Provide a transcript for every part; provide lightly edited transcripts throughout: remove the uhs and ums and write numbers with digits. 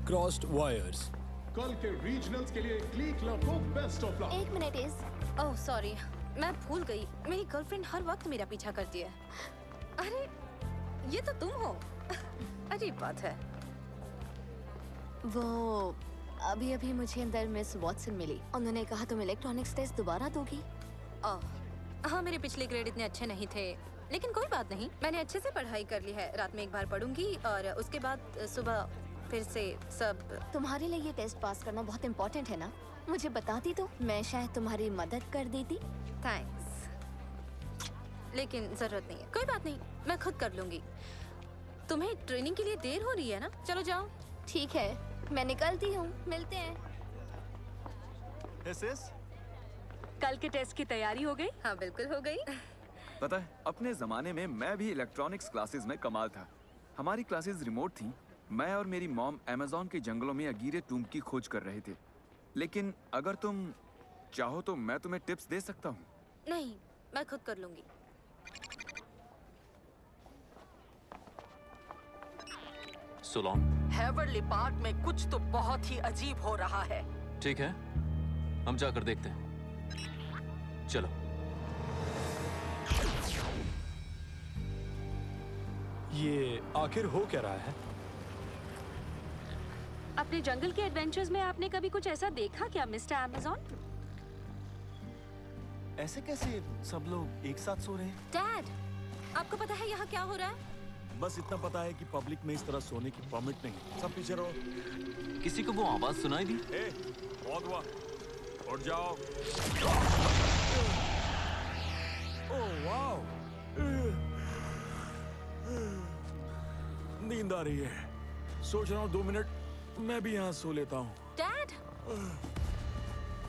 Crossed wires. कल के regionals के लिए ग्ली क्लब को बेस्ट ऑफ लक। एक मिनट इज ओह सॉरी, मैं भूल गई। मेरी गर्लफ्रेंड हर वक्त मेरा पीछा करती है। अरे ये तो तुम हो। अजीब बात है। वो अभी अभी मुझे अंदर मिस वॉटसन मिली। उन्होंने कहा तुम इलेक्ट्रॉनिक्स टेस्ट दोबारा दोगी। हाँ, मेरे पिछले ग्रेड इतने अच्छे नहीं थे, लेकिन कोई बात नहीं, मैंने अच्छे से पढ़ाई कर ली है। रात में एक बार पढ़ूंगी और उसके बाद सुबह फिर से सब। तुम्हारे लिए ये टेस्ट पास करना बहुत इम्पोर्टेंट है ना? मुझे बताती तो मैं शायद तुम्हारी मदद कर देती। थैंक्स, लेकिन जरूरत नहीं है। कोई बात नहीं, मैं खुद कर लूंगी। तुम्हें ट्रेनिंग के लिए देर हो रही है ना? चलो जाओ। ठीक है, मैं निकलती हूँ, मिलते हैं। कल के टेस्ट की तैयारी हो गई? हाँ बिल्कुल हो गई। पता है, अपने जमाने में मैं भी इलेक्ट्रॉनिक्स क्लासेस में कमाल था। हमारी क्लासेस रिमोट थी। मैं और मेरी मॉम अमेज़न के जंगलों में अगीरे टूम की खोज कर रहे थे। लेकिन अगर तुम चाहो तो मैं तुम्हें टिप्स दे सकता हूँ। नहीं, मैं खुद कर लूंगी। सोलोन, हेवरली पार्क में कुछ तो बहुत ही अजीब हो रहा है। ठीक है, हम जाकर देखते हैं। चलो। ये आखिर हो क्या रहा है? अपने जंगल के एडवेंचर्स में आपने कभी कुछ ऐसा देखा क्या मिस्टर अमेज़न? ऐसे कैसे सब लोग एक साथ सो रहे हैं? डैड, आपको पता है यहाँ क्या हो रहा है? बस इतना पता है कि पब्लिक में इस तरह सोने की परमिट नहीं। सब पीछे रहो। किसी को वो आवाज सुनाई दी? बहुत हुआ, उठ जाओ। ओह वाओ, नींद आ रही है। सोच रहा हूँ 2 मिनट मैं भी यहाँ सो लेता हूँ। डैड!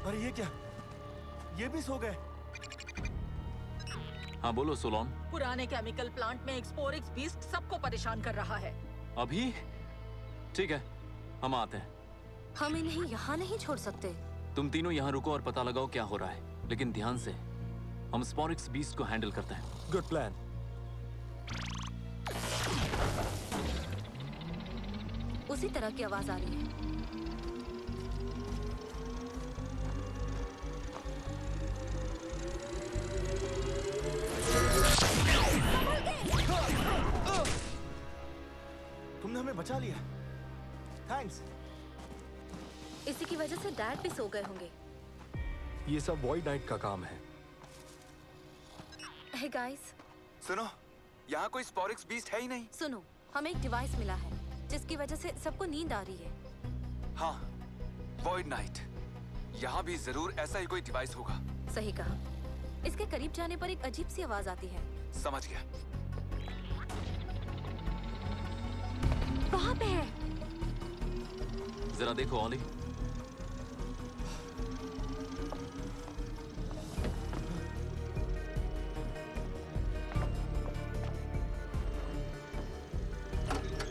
अरे ये क्या, ये भी सो गए? हाँ बोलो सोलोन। पुराने केमिकल प्लांट में एक स्पोरिक्स बीस्ट सबको परेशान कर रहा है। अभी? ठीक है, हम आते हैं। हम इन्हें यहाँ नहीं छोड़ सकते। तुम तीनों यहाँ रुको और पता लगाओ क्या हो रहा है, लेकिन ध्यान से। हम स्पोरिक्स बीस्ट को हैंडल करते हैं। Good plan. उसी तरह की आवाज आ रही है। तुमने हमें बचा लिया, थैंक्स। इसी की वजह से डैड भी सो गए होंगे। ये सब वॉइड नाइट का काम है। हे गाइस, सुनो, यहाँ कोई स्पोरिक्स बीस्ट है ही नहीं। सुनो, हमें एक डिवाइस मिला है जिसकी वजह से सबको नींद आ रही है। हाँ, वॉइड नाइट। यहाँ भी जरूर ऐसा ही कोई डिवाइस होगा। सही कहा। इसके करीब जाने पर एक अजीब सी आवाज आती है। समझ गया। वहाँ पे है। जरा देखो ऑली।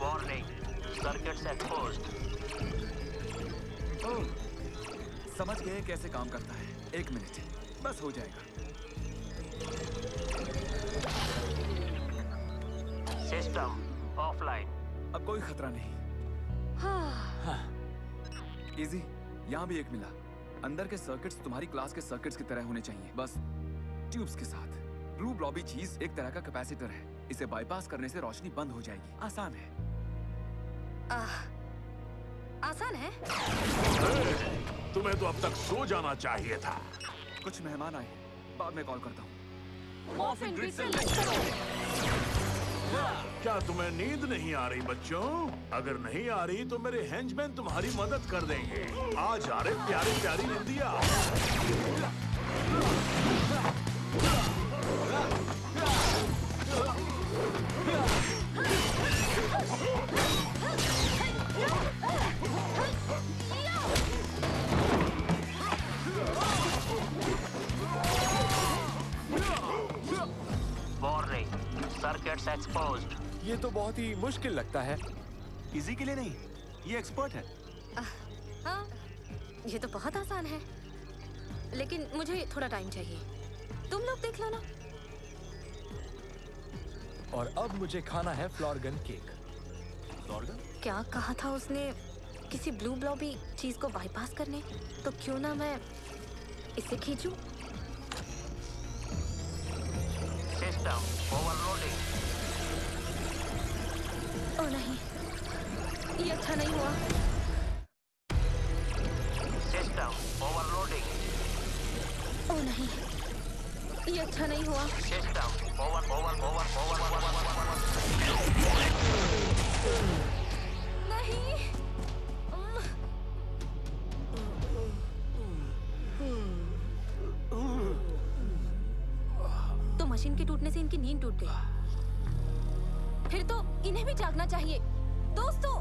Warning, circuits exposed. ओह, समझ गए कैसे काम करता है। 1 मिनट, बस हो जाएगा। System offline. अब कोई खतरा नहीं। इजी, यहाँ भी एक मिला। अंदर के सर्किट्स तुम्हारी क्लास के सर्किट्स की तरह होने चाहिए, बस ट्यूब्स के साथ। ब्लू ब्लॉबी चीज एक तरह का कैपेसिटर है। इसे बाईपास करने से रोशनी बंद हो जाएगी। आसान है। आसान है? तुम्हें तो अब तक सो जाना चाहिए था। कुछ मेहमान आए हैं, बाद में कॉल करता हूँ। मॉर्फिन ग्रिड से लिंक करो। क्या तुम्हें नींद नहीं आ रही बच्चों? अगर नहीं आ रही तो मेरे हेंचमैन तुम्हारी मदद कर देंगे। आ जा रे प्यारी प्यारी निंदिया। Warning, circuits exposed. ये तो बहुत ही मुश्किल लगता है। इजी के लिए नहीं, ये एक्सपर्ट है। हाँ, ये तो बहुत आसान है, लेकिन मुझे थोड़ा टाइम चाहिए। तुम लोग देख लो ना। और अब मुझे खाना है फ्लोरगन केक। फ्लोरगन? क्या कहा था उसने? किसी ब्लू ब्लॉबी चीज को बाईपास करने, तो क्यों ना मैं इसे खींचूं? System overloading. ओ नहीं, ये अच्छा नहीं हुआ। System overloading. ओ नहीं, ये अच्छा नहीं हुआ। System over. नहीं। तो मशीन के टूटने से इनकी नींद टूट गई। फिर तो इन्हें भी जागना चाहिए। दोस्तों,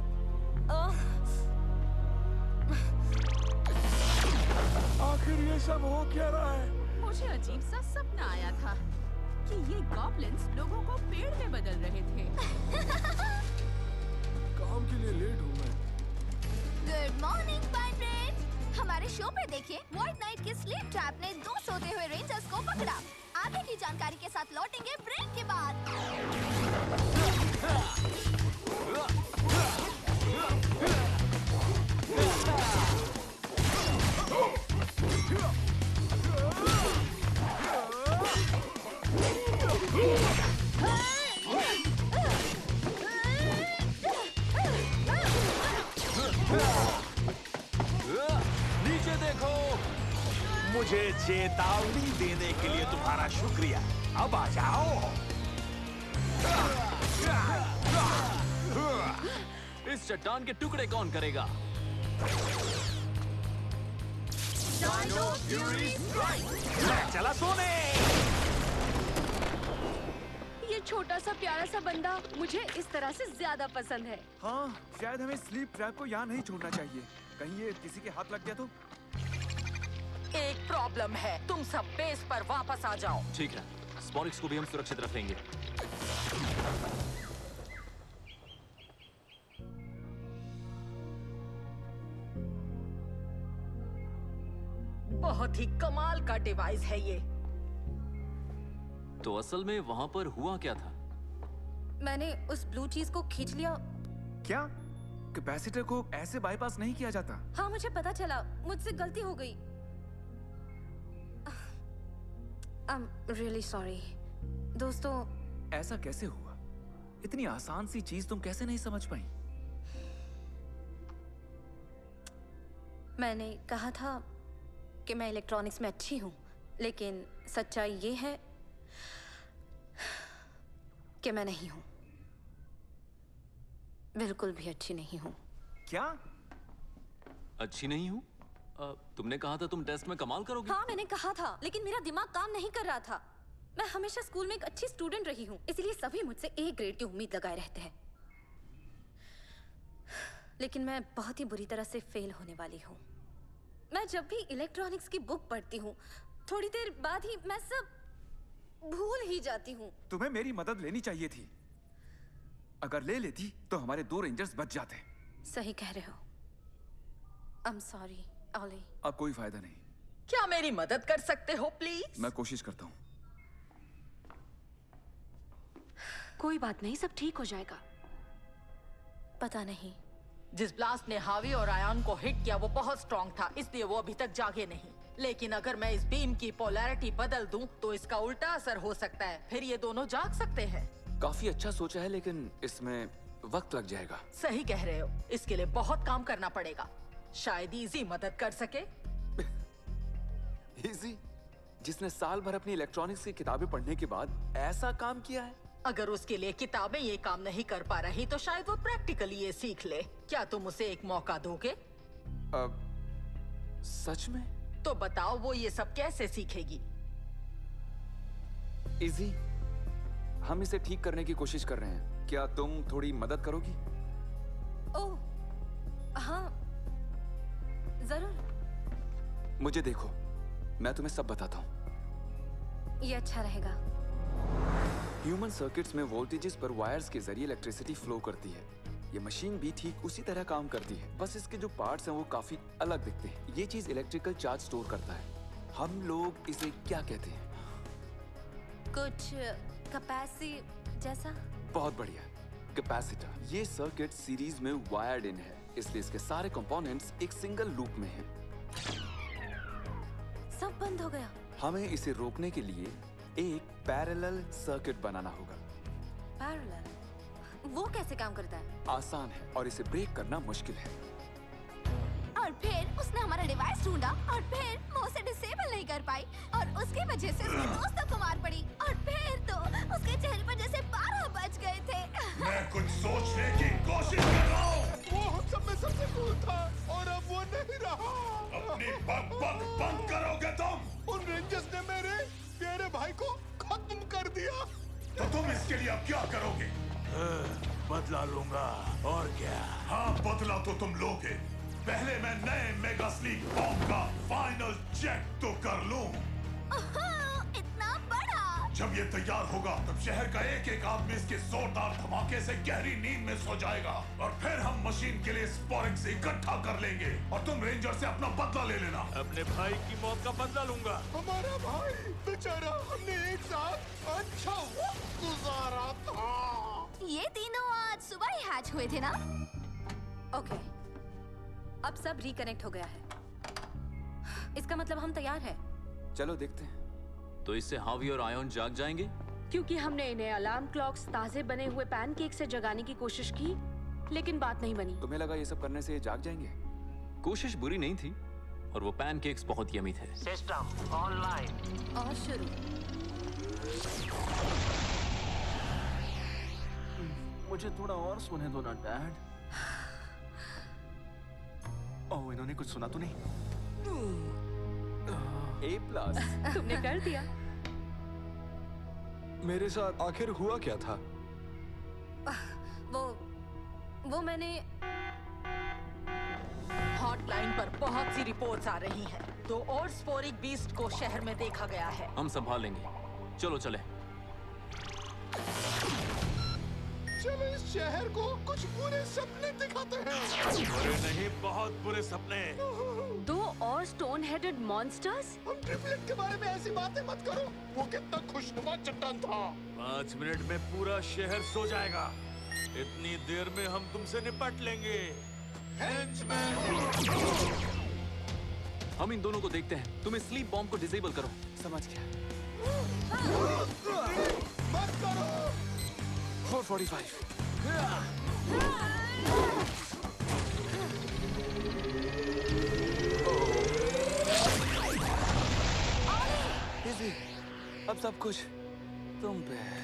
आखिर ये सब हो क्या रहा है? मुझे अजीब सा सपना आया था कि ये गॉब्लिन्स लोगों को पेड़ में बदल रहे थे। काम के लिए लेट हूँ मैं। Good morning pirate. हमारे शो पे देखिए, व्हाइट नाइट के स्लीप ट्रैप ने 2 सोते हुए रेंजर्स को पकड़ा। आगे की जानकारी के साथ लौटेंगे ब्रेक के बाद। नीचे देखो। मुझे चेतावनी देने के लिए तुम्हारा शुक्रिया। अब आ जाओ। इस चट्टान के टुकड़े कौन करेगा? मैं चला सोने। ये छोटा सा प्यारा सा बंदा मुझे इस तरह से ज्यादा पसंद है। हाँ, शायद हमें स्लीप ट्रैप को यहाँ नहीं छोड़ना चाहिए। कहीं ये किसी के हाथ लग गया तो? एक प्रॉब्लम है, तुम सब बेस पर वापस आ जाओ। ठीक है, स्पॉनिक्स को भी हम सुरक्षित रखेंगे। बहुत ही कमाल का डिवाइस है ये। तो असल में वहां पर हुआ क्या था? मैंने उस ब्लू चीज को खींच लिया। क्या कैपेसिटर को ऐसे बाईपास नहीं किया जाता? हाँ, मुझे पता चला, मुझसे गलती हो गई। I'm really sorry। दोस्तों, ऐसा कैसे हुआ? इतनी आसान सी चीज तुम कैसे नहीं समझ पाई? मैंने कहा था कि मैं इलेक्ट्रॉनिक्स में अच्छी हूँ, लेकिन सच्चाई ये है कि मैं नहीं हूँ। बिल्कुल भी अच्छी नहीं हूँ। क्या? अच्छी नहीं हूँ? तुमने कहा था तुम टेस्ट में कमाल करोगी। हाँ, मैंने कहा था, लेकिन मेरा दिमाग काम नहीं कर रहा था। मैं हमेशा स्कूल में एक अच्छी स्टूडेंट रही हूँ, इसलिए सभी मुझसे ए ग्रेड की उम्मीद लगाए रहते हैं। लेकिन मैं बहुत ही बुरी तरह से फेल होने वाली हूँ। मैं जब भी इलेक्ट्रॉनिक्स की बुक पढ़ती हूँ, थोड़ी देर बाद ही मैं सब भूल ही जाती हूँ। तुम्हें मेरी मदद लेनी चाहिए थी। अगर ले लेती तो हमारे 2 रेंजर्स बच जाते। सही कह रहे हो। I'm sorry, ऑली। अब कोई फायदा नहीं। क्या मेरी मदद कर सकते हो प्लीज? मैं कोशिश करता हूँ। कोई बात नहीं, सब ठीक हो जाएगा। पता नहीं। जिस ब्लास्ट ने हावी और आयान को हिट किया वो बहुत स्ट्रॉन्ग था, इसलिए वो अभी तक जागे नहीं। लेकिन अगर मैं इस बीम की पोलैरिटी बदल दूं तो इसका उल्टा असर हो सकता है, फिर ये दोनों जाग सकते हैं। काफी अच्छा सोचा है, लेकिन इसमें वक्त लग जाएगा। सही कह रहे हो, इसके लिए बहुत काम करना पड़ेगा। शायद इजी मदद कर सके। इजी? जिसने साल भर अपनी इलेक्ट्रॉनिक्स की किताबें पढ़ने के बाद ऐसा काम किया है? अगर उसके लिए किताबें ये काम नहीं कर पा रही तो शायद वो प्रैक्टिकली ये सीख ले। क्या तुम उसे एक मौका दोगे? सच में? तो बताओ वो ये सब कैसे सीखेगी? इजी, हम इसे ठीक करने की कोशिश कर रहे हैं। क्या तुम थोड़ी मदद करोगी? ओह, हाँ, जरूर। मुझे देखो, मैं तुम्हें सब बताता हूँ। ये अच्छा रहेगा। ह्यूमन सर्किट्स में वोल्टेजेस पर वायर्स के जरिए इलेक्ट्रिसिटी फ्लो करती है। ये मशीन भी ठीक उसी तरह काम करती है, बस इसके जो पार्ट्स हैं वो काफी अलग दिखते हैं। ये चीज इलेक्ट्रिकल चार्ज स्टोर करता है। हम लोग इसे क्या कहते हैं? कुछ कैपेसिटी जैसा? बहुत बढ़िया। कैपेसिटर। ये सर्किट सीरीज में वायर्ड इन है, इसलिए इसके सारे कंपोनेंट्स एक सिंगल लूप में हैं। सब बंद हो गया। हमें इसे रोकने के लिए एक पैरेलल सर्किट बनाना होगा। पैरेलल? वो कैसे काम करता है? आसान है और इसे ब्रेक करना मुश्किल है। और फिर उसने हमारा डिवाइस ढूंढा और फिर वो उसे डिसेबल नहीं कर पाई और उसकी वजह से उसके दोस्तों को मार पड़ी और फिर तो उसके चेहरे पर जैसे 12 बज गए थे। मैं कुछ सोचने की कोशिश कर रहा हूँ। वो हम सब में सबसे कूल था और अब वो नहीं रहा। अपनी बक बंद करोगे तुम? उन रेंजर्स ने मेरे प्यारे भाई को खत्म कर दिया। तो तुम इसके लिए अब क्या करोगे? बदला लूंगा और क्या। हाँ, बदला तो तुम लोगे। पहले मैं नए मेगा स्लीप बॉम्ब का फाइनल चेक तो कर लूं। इतना बड़ा? जब ये तैयार होगा तब शहर का एक एक आदमी इसके जोरदार धमाके से गहरी नींद में सो जाएगा और फिर हम मशीन के लिए स्पोरिक्स इकट्ठा कर लेंगे और तुम रेंजर से अपना बदला ले लेना। अपने भाई की मौत का बदला लूंगा। हमारा भाई बेचारा, हमने एक साथ अच्छा वक्त गुजारा था। ये तीनों आज सुबह ही हैच हुए थे ना? ओके, अब सब रिकनेक्ट हो गया है। इसका मतलब हम तैयार हैं। चलो देखते हैं। तो इससे हावी और आयन जाग जाएंगे? क्योंकि हमने इन्हें अलार्म क्लॉक्स, ताजे बने हुए पैनकेक से जगाने की कोशिश की, लेकिन बात नहीं बनी। तुम्हें लगा ये सब करने से ये जाग जाएंगे? कोशिश बुरी नहीं थी और वो पैनकेक्स बहुत यमी थे। System online. और शुरू। मुझे थोड़ा और सुने दो ना डैड। ओह, इन्होंने कुछ सुना तो नहीं? A+। तुमने कर दिया। मेरे साथ आखिर हुआ क्या था? वो मैंने हॉटलाइन पर बहुत सी रिपोर्ट्स आ रही हैं। 2 और स्पोरिक बीस्ट को शहर में देखा गया है। हम संभाल लेंगे। चलो चले। चलो इस शहर को कुछ बुरे सपने दिखाते हैं। बुरे नहीं, बहुत बुरे सपने। 2 और स्टोन हेडेड मॉन्स्टर्स? हम ट्रिपलेट के बारे में ऐसी बातें मत करो। वो कितना खुशनुमा चट्टान था। 5 मिनट में पूरा शहर सो जाएगा। इतनी देर में हम तुमसे निपट लेंगे। हम इन दोनों को देखते हैं। तुम इस स्लीप बॉम्ब को डिसेबल करो। समझ गया। मत करो। 4:45। इजी, अब सब कुछ तुम पे है।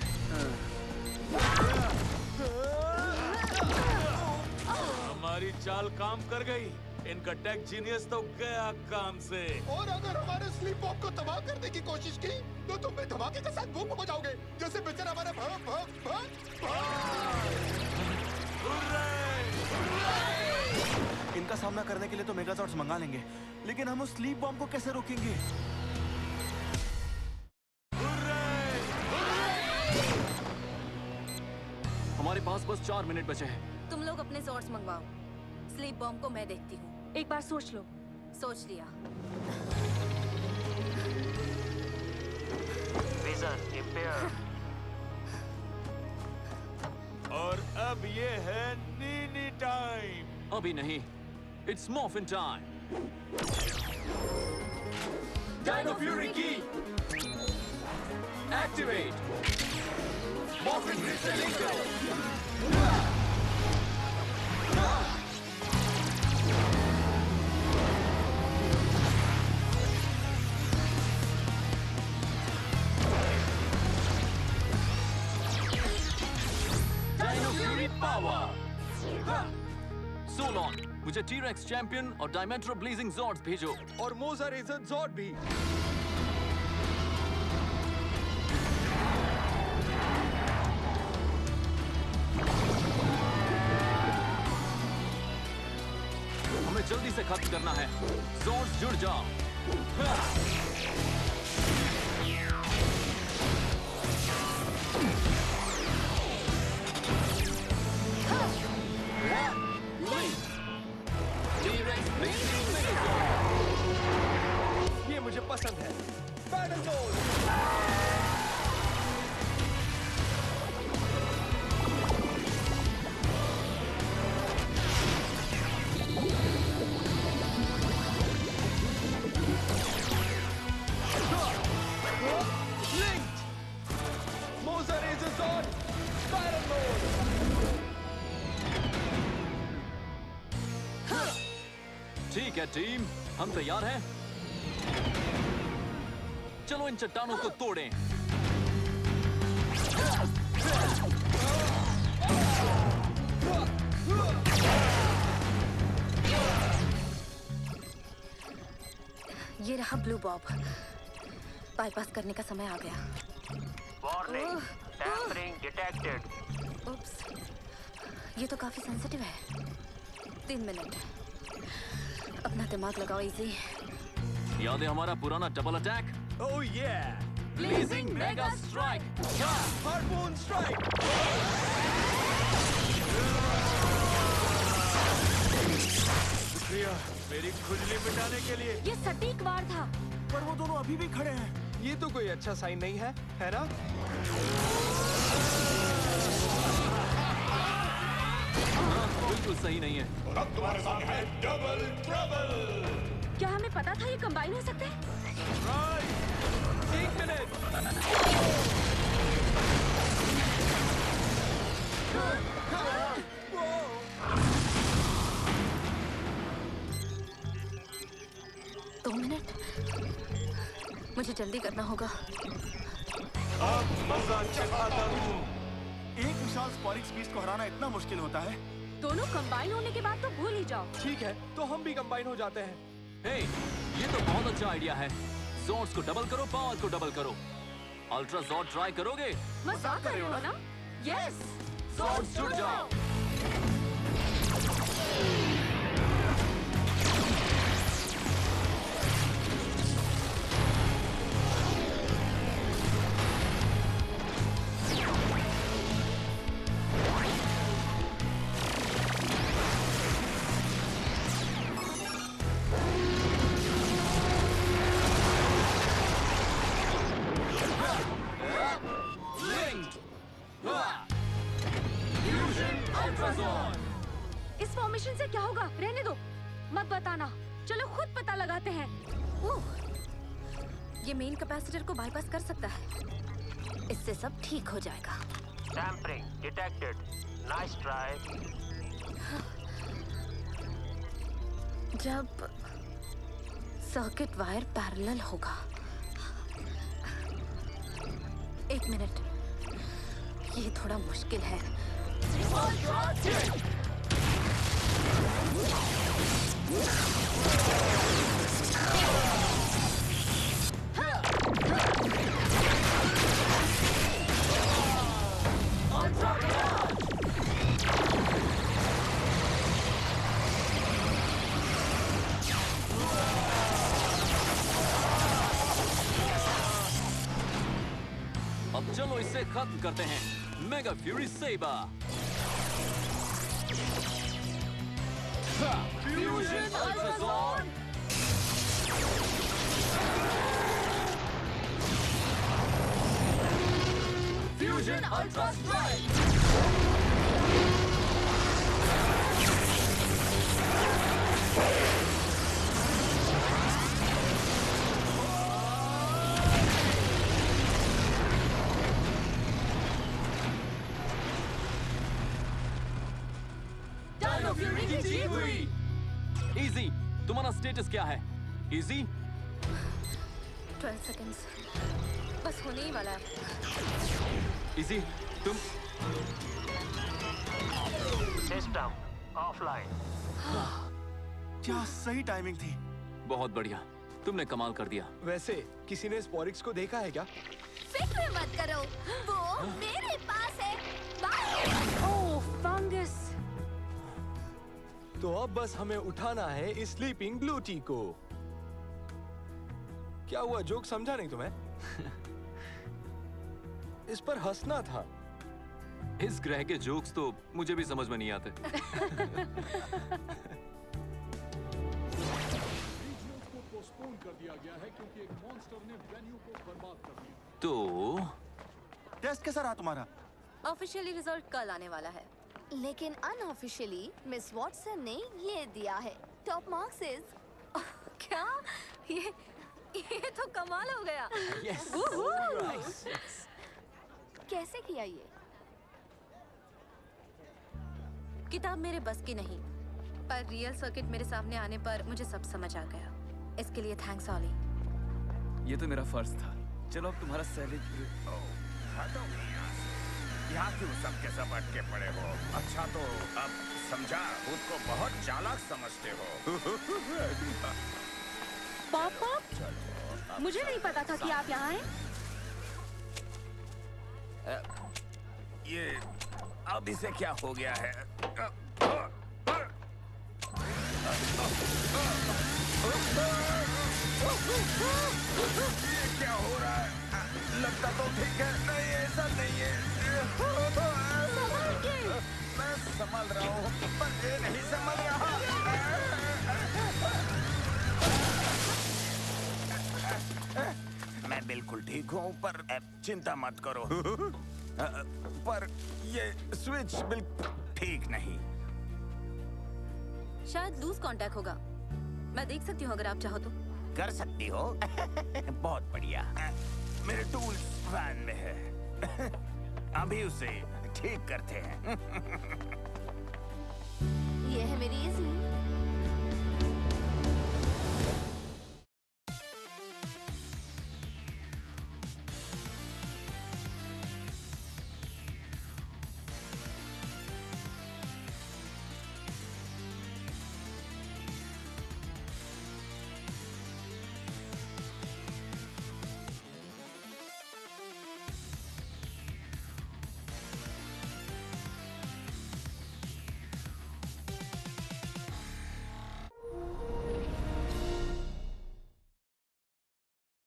हमारी चाल काम कर गई। इनका टेक जीनियस तो गया काम से। और अगर हमारे स्लीप बॉम्ब को तबाह करने की कोशिश की तो तुम भी धमाके के साथ बूम हो जाओगे, जैसे बेचारा हमारे इनका सामना करने के लिए तो मेगाजॉर्ड्स मंगा लेंगे, लेकिन हम उस स्लीप बॉम्ब को कैसे रोकेंगे? हमारे पास बस 4 मिनट बचे हैं। तुम लोग अपने जॉर्ड्स मंगवाओ। स्लीप बॉम्ब को मैं देखती हूँ। एक बार सोच लो। सोच लिया। Vision impair. और अब ये है नीनी टाइम। अभी नहीं। It's morphin time. Dino Fury की एक्टिवेट। मॉर्फिन सोलॉन, मुझे टी-रेक्स चैंपियन और डायमेट्रो ब्लेजिंग जॉर्ड्स भेजो। और मोजा रेजर जॉर्ड भी। हमें जल्दी से खत्म करना है। जॉर्ड्स जुड़ जाओ। ये मुझे पसंद है। Battle mode. ठीक है टीम, हम तैयार हैं। चलो इन चट्टानों को तोड़ें। ये रहा ब्लू बॉब। बाईपास करने का समय आ गया। Warning, tampering detected. उप्स, ये तो काफी सेंसिटिव है। 3 मिनट। अपना दिमाग लगाओ इजी। याद है हमारा पुराना डबल अटैक? ओह ये blazing mega strike. Harpoon strike. शुक्रिया मेरी खुजली मिटाने के लिए। ये सटीक वार था। पर वो दोनों अभी भी खड़े हैं। ये तो कोई अच्छा साइन नहीं है ना? बिल्कुल सही नहीं है। और अब तुम्हारे सामने है डबल ट्रबल। क्या हमें पता था ये कंबाइन हो सकते हैं? 1 मिनट। दो मिनट। मुझे जल्दी करना होगा। अब मजा चखाता हूँ। एक विशाल स्पॉरिक्स बीस्ट को हराना इतना मुश्किल होता है। दोनों कंबाइन होने के बाद तो भूल ही जाओ। ठीक है, तो हम भी कंबाइन हो जाते हैं। हे, ये तो बहुत अच्छा आइडिया है। ज़ॉर्ड्स को डबल करो, पावर को डबल करो। अल्ट्रा ज़ॉर्ड ट्राई करोगे? मजाक कर रहे हो ना? यस। ज़ॉर्ड्स जुड़ जाओ। इस फॉर्मेशन से क्या होगा? रहने दो, मत बताना। चलो खुद पता लगाते हैं। ये मेन कैपेसिटर को बाईपास कर सकता है। इससे सब ठीक हो जाएगा। Tampering detected. Nice try. जब सर्किट वायर पैरेलल होगा। 1 मिनट। ये थोड़ा मुश्किल है। अब चलो इसे खत्म करते हैं। Mega fury sabre. Fusion ultra sword. Fusion ultra strike. Easy, तुम्हारा स्टेटस क्या है? इजी? 12 सेकंड्स। बस होने ही वाला है। इजी, तुम System offline. क्या सही टाइमिंग थी। बहुत बढ़िया, तुमने कमाल कर दिया। वैसे किसी ने स्पॉरिक्स को देखा है क्या? फिक्र मत करो, वो मेरे पास है। बाय। ओह, फंगस। तो अब बस हमें उठाना है इस स्लीपिंग ब्लू टी को। क्या हुआ, जोक समझा नहीं तुम्हें? इस पर हंसना था। इस ग्रह के जोक्स तो मुझे भी समझ में नहीं आते। तो टेस्ट कैसा रहा तुम्हारा? ऑफिशियली रिजल्ट कल आने वाला है। लेकिन अनऑफिशियली मिस वॉटसन ने ये दिया है। टॉप मार्क्स इज क्या? ये तो कमाल हो गया। Yes. कैसे किया ये? किताब मेरे बस की नहीं, पर रियल सर्किट मेरे सामने आने पर मुझे सब समझ आ गया। इसके लिए थैंक्स ऑली। ये तो मेरा फर्ज था। चलो अब तुम्हारा सेलिब्रेट। यहाँ क्यों सबके सब अटके पड़े हो? अच्छा तो अब समझा, खुद को बहुत चालाक समझते हो। पॉप मुझे नहीं पता था कि आप यहाँ हैं। ये अब इसे क्या हो गया है? ये क्या हो रहा है? लगता तो ठीक है। नहीं, ऐसा नहीं है। मैं संभल रहा हूँ, पर ये नहीं संभल रहा। मैं बिल्कुल ठीक हूँ, पर चिंता मत करो। पर ये स्विच बिल्कुल ठीक नहीं। शायद लूज कांटेक्ट होगा। मैं देख सकती हूँ अगर आप चाहो तो। कर सकती हो। बहुत बढ़िया। मेरे टूल्स वैन में है। अभी उसे ठीक करते हैं। ये है मेरी इजी